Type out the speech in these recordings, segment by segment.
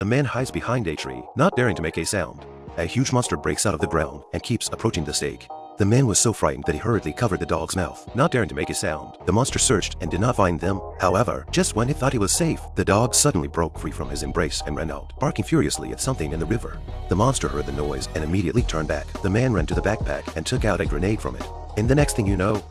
A man hides behind a tree, not daring to make a sound. A huge monster breaks out of the ground and keeps approaching the stake. The man was so frightened that he hurriedly covered the dog's mouth, not daring to make a sound. The monster searched and did not find them. However, just when he thought he was safe, the dog suddenly broke free from his embrace and ran out, barking furiously at something in the river. The monster heard the noise and immediately turned back. The man ran to the backpack and took out a grenade from it. And the next thing you know,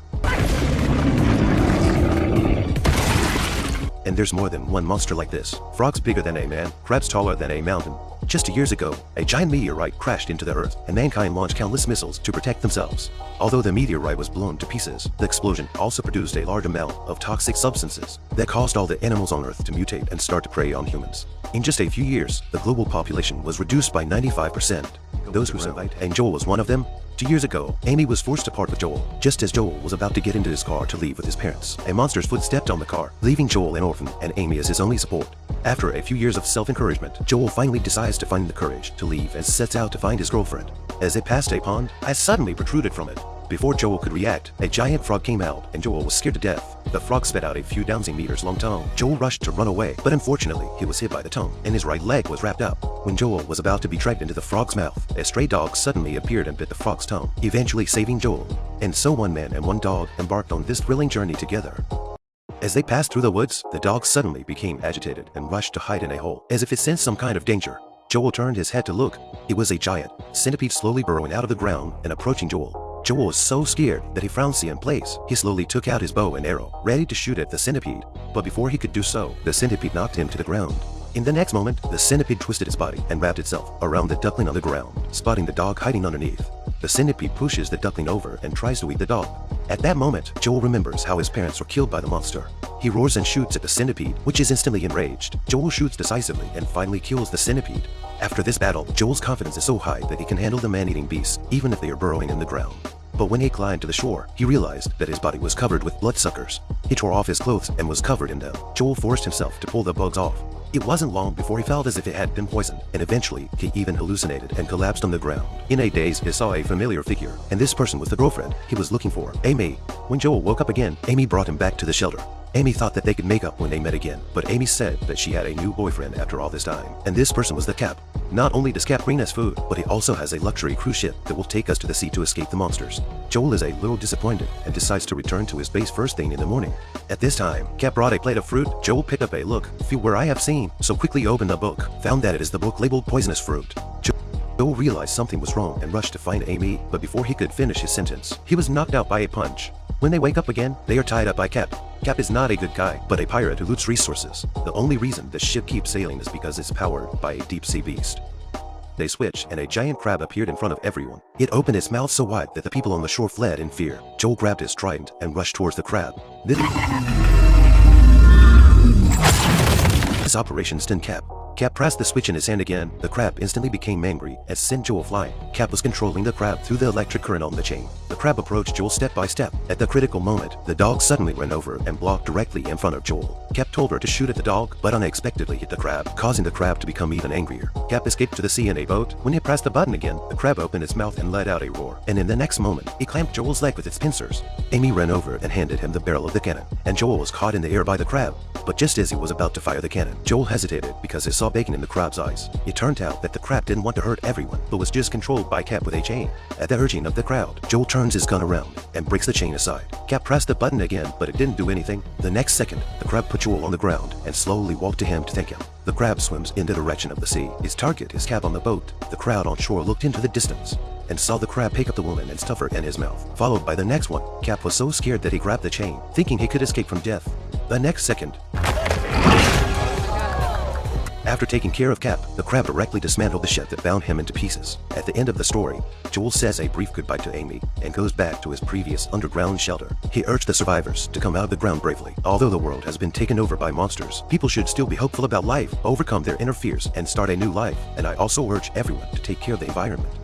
and there's more than one monster like this. Frogs bigger than a man, crabs taller than a mountain. Just years ago, a giant meteorite crashed into the earth, and mankind launched countless missiles to protect themselves. Although the meteorite was blown to pieces, the explosion also produced a large amount of toxic substances that caused all the animals on earth to mutate and start to prey on humans. In just a few years, the global population was reduced by 95%. Those who survived, and Joel was one of them. 2 years ago, Amy was forced to part with Joel. Just as Joel was about to get into his car to leave with his parents, a monster's foot stepped on the car, leaving Joel an orphan and Amy as his only support. After a few years of self-encouragement, Joel finally decides to find the courage to leave and sets out to find his girlfriend. As they passed a pond, ice suddenly protruded from it. Before Joel could react, a giant frog came out and Joel was scared to death. The frog spat out a few dozen meters long tongue. Joel rushed to run away, but unfortunately, he was hit by the tongue and his right leg was wrapped up. When Joel was about to be dragged into the frog's mouth, a stray dog suddenly appeared and bit the frog's tongue, eventually saving Joel. And so one man and one dog embarked on this thrilling journey together. As they passed through the woods, the dog suddenly became agitated and rushed to hide in a hole, as if it sensed some kind of danger. Joel turned his head to look. It was a giant centipede slowly burrowing out of the ground and approaching Joel. Joel was so scared that he frowned in place. He slowly took out his bow and arrow, ready to shoot at the centipede. But before he could do so, the centipede knocked him to the ground. In the next moment, the centipede twisted its body and wrapped itself around the duckling on the ground, spotting the dog hiding underneath. The centipede pushes the duckling over and tries to eat the dog. At that moment, Joel remembers how his parents were killed by the monster. He roars and shoots at the centipede, which is instantly enraged. Joel shoots decisively and finally kills the centipede. After this battle, Joel's confidence is so high that he can handle the man-eating beasts, even if they are burrowing in the ground. But when he climbed to the shore, he realized that his body was covered with bloodsuckers. He tore off his clothes and was covered in them. Joel forced himself to pull the bugs off. It wasn't long before he felt as if it had been poisoned, and eventually he even hallucinated and collapsed on the ground. In a daze, he saw a familiar figure, and this person was the girlfriend he was looking for, Amy. When Joel woke up again, Amy brought him back to the shelter. Amy thought that they could make up when they met again, but Amy said that she had a new boyfriend after all this time, and this person was the Cap. Not only does Cap bring us food, but he also has a luxury cruise ship that will take us to the sea to escape the monsters. Joel is a little disappointed and decides to return to his base first thing in the morning. At this time, Cap brought a plate of fruit. Joel picked up a look, feel where I have seen, so quickly opened the book, found that it is the book labeled poisonous fruit. Joel realized something was wrong and rushed to find Amy, but before he could finish his sentence, he was knocked out by a punch. When they wake up again, they are tied up by Cap. Cap is not a good guy, but a pirate who loots resources. The only reason the ship keeps sailing is because it's powered by a deep-sea beast. They switched, and a giant crab appeared in front of everyone. It opened its mouth so wide that the people on the shore fled in fear. Joel grabbed his trident and rushed towards the crab. This operation stunned Cap. Cap pressed the switch in his hand again. The crab instantly became angry and sent Joel flying. Cap was controlling the crab through the electric current on the chain. The crab approached Joel step by step. At the critical moment, the dog suddenly ran over and blocked directly in front of Joel. Cap told her to shoot at the dog, but unexpectedly hit the crab, causing the crab to become even angrier. Cap escaped to the sea in a boat. When he pressed the button again, the crab opened its mouth and let out a roar. And in the next moment, it clamped Joel's leg with its pincers. Amy ran over and handed him the barrel of the cannon, and Joel was caught in the air by the crab. But just as he was about to fire the cannon, Joel hesitated because he saw bacon in the crab's eyes. It turned out that the crab didn't want to hurt everyone, but was just controlled by Cap with a chain. At the urging of the crowd, Joel turns his gun around and breaks the chain aside. Cap pressed the button again, but it didn't do anything. The next second, the crab put Joel on the ground and slowly walked to him to thank him. The crab swims in the direction of the sea. His target is Cap on the boat. The crowd on shore looked into the distance and saw the crab pick up the woman and stuff her in his mouth, followed by the next one. Cap was so scared that he grabbed the chain, thinking he could escape from death. The next second, after taking care of Cap, the crab directly dismantled the ship that bound him into pieces. At the end of the story, Joel says a brief goodbye to Amy and goes back to his previous underground shelter. He urged the survivors to come out of the ground bravely. Although the world has been taken over by monsters, people should still be hopeful about life, overcome their inner fears, and start a new life. And I also urge everyone to take care of the environment.